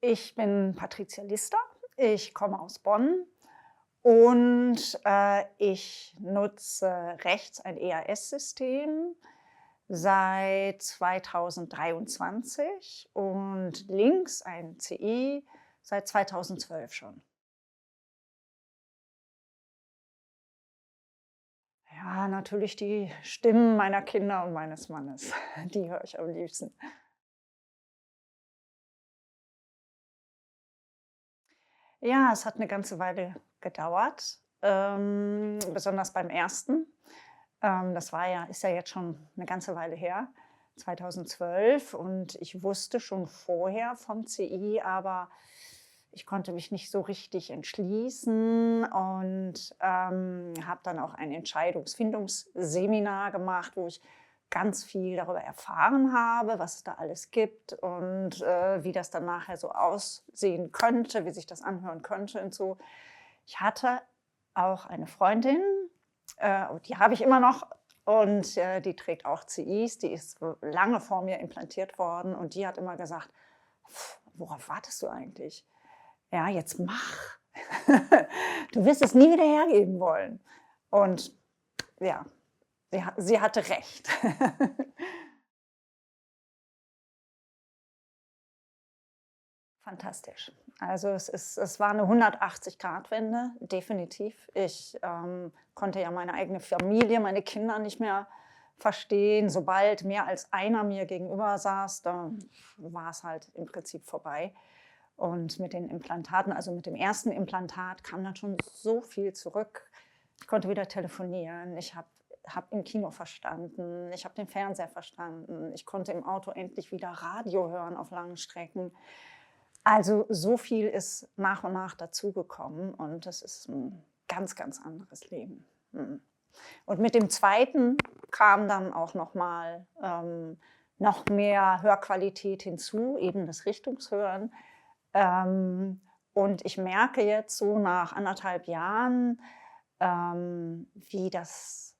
Ich bin Patricia Lister. Ich komme aus Bonn und, ich nutze rechts ein EAS-System seit 2023 und links ein CI seit 2012 schon. Ja, natürlich die Stimmen meiner Kinder und meines Mannes. Die höre ich am liebsten. Ja, es hat eine ganze Weile gedauert, besonders beim ersten. Das war ja ist ja jetzt schon eine ganze Weile her, 2012, und ich wusste schon vorher vom CI, aber ich konnte mich nicht so richtig entschließen und, habe dann auch ein Entscheidungsfindungsseminar gemacht, wo ich ganz viel darüber erfahren habe, was es da alles gibt und, wie das dann nachher so aussehen könnte, wie sich das anhören könnte und so. Ich hatte auch eine Freundin, die habe ich immer noch, und, die trägt auch CIs, die ist lange vor mir implantiert worden, und die hat immer gesagt: „Worauf wartest du eigentlich? Ja, jetzt mach. Du wirst es nie wieder hergeben wollen.“ Und ja, sie hatte recht. Fantastisch. Also, es war eine 180-Grad-Wende, definitiv. Ich, konnte ja meine eigene Familie, meine Kinder nicht mehr verstehen. Sobald mehr als einer mir gegenüber saß, da war es halt im Prinzip vorbei. Und mit den Implantaten, also mit dem ersten Implantat, kam dann schon so viel zurück. Ich konnte wieder telefonieren, ich habe im Kino verstanden, ich habe den Fernseher verstanden, ich konnte im Auto endlich wieder Radio hören auf langen Strecken. Also, so viel ist nach und nach dazugekommen, und das ist ein ganz, ganz anderes Leben. Mhm. Und mit dem zweiten kam dann auch noch mehr Hörqualität hinzu, eben das Richtungshören. Und ich merke jetzt so nach 1,5 Jahren, wie das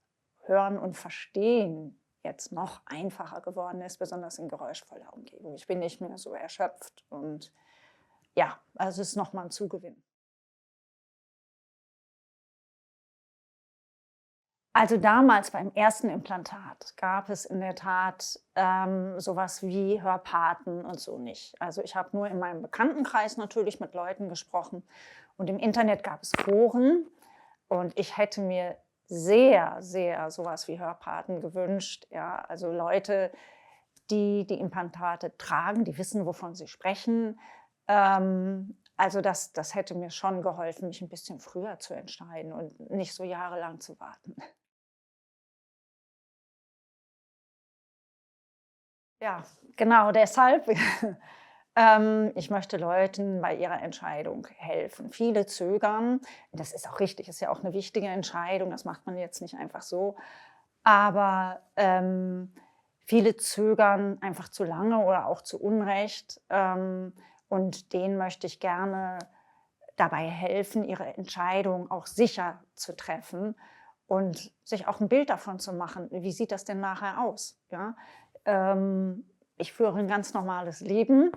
Hören und Verstehen jetzt noch einfacher geworden ist, besonders in geräuschvoller Umgebung. Ich bin nicht mehr so erschöpft, und ja, also es ist noch mal 'n Zugewinn. Also damals beim ersten Implantat gab es in der Tat, so wie Hörpaten und so nicht. Also, ich habe nur in meinem Bekanntenkreis natürlich mit Leuten gesprochen, und im Internet gab es Foren, und ich hätte mir sehr, sehr wie Hörpaten gewünscht, ja. Also Leute, die die Implantate tragen, die wissen, wovon sie sprechen. Also das hätte mir schon geholfen, mich ein bisschen früher zu entscheiden und nicht so jahrelang zu warten. Ja, genau deshalb. Ich möchte Leuten bei ihrer Entscheidung helfen. Viele zögern. Das ist auch richtig, ist ja auch eine wichtige Entscheidung, das macht man jetzt nicht einfach so. Aber, viele zögern einfach zu lange oder auch zu Unrecht, und denen möchte ich gerne dabei helfen, ihre Entscheidung auch sicher zu treffen und sich auch ein Bild davon zu machen: Wie sieht das denn nachher aus, ja? Ich führe ein ganz normales Leben,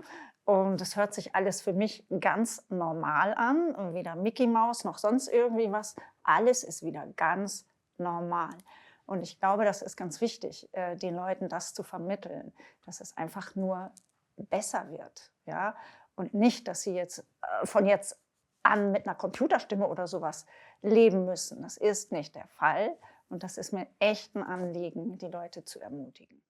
und es hört sich alles für mich ganz normal an, und weder Mickey Maus noch sonst irgendwie was. Alles ist wieder ganz normal. Und ich glaube, das ist ganz wichtig, den Leuten das zu vermitteln, dass es einfach nur besser wird, ja? Und nicht, dass sie jetzt, von jetzt an mit einer Computerstimme oder sowas leben müssen. Das ist nicht der Fall, und das ist mir echt 'n Anliegen, die Leute zu ermutigen.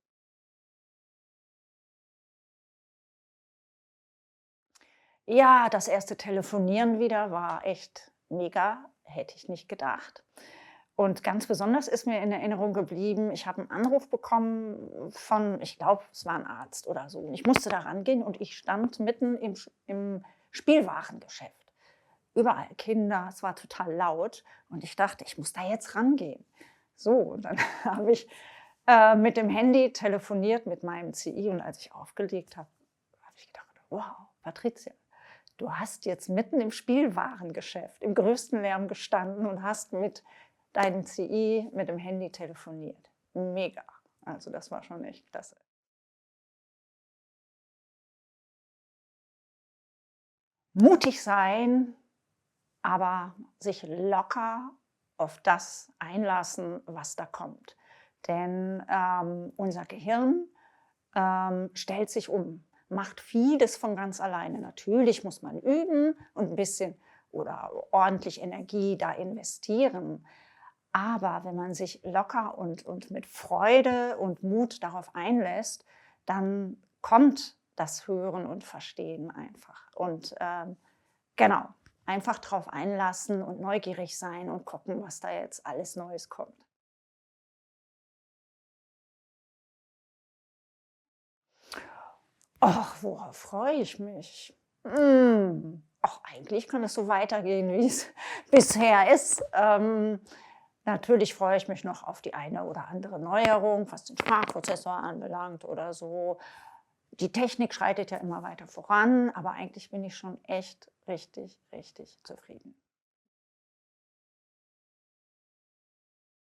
Ja, das erste Telefonieren wieder war echt mega, hätte ich nicht gedacht. Und ganz besonders ist mir in Erinnerung geblieben, ich habe einen Anruf bekommen von, ich glaube, es war ein Arzt oder so. Und ich musste da rangehen, und ich stand mitten im Spielwarengeschäft. Überall Kinder, es war total laut, und ich dachte, ich muss da jetzt rangehen. So, und dann habe ich, mit dem Handy telefoniert mit meinem CI, und als ich aufgelegt habe, habe ich gedacht: „Wow, Patricia, du hast jetzt mitten im Spielwarengeschäft im größten Lärm gestanden und hast mit deinem CI mit dem Handy telefoniert.“ Mega. Also, das war schon echt klasse. mutig sein, aber sich locker auf das einlassen, was da kommt. Denn unser Gehirn stellt sich um, macht vieles von ganz alleine. Natürlich muss man üben und ein bisschen oder ordentlich Energie da investieren. Aber wenn man sich locker und mit Freude und Mut darauf einlässt, dann kommt das Hören und Verstehen einfach. Und genau, einfach drauf einlassen und neugierig sein und gucken, was da jetzt alles Neues kommt. Ach, worauf freue ich mich? Ach, eigentlich kann es so weitergehen, wie es bisher ist. Natürlich freue ich mich noch auf die eine oder andere Neuerung, was den Sprachprozessor anbelangt oder so. Die Technik schreitet ja immer weiter voran, aber eigentlich bin ich schon echt richtig, richtig zufrieden.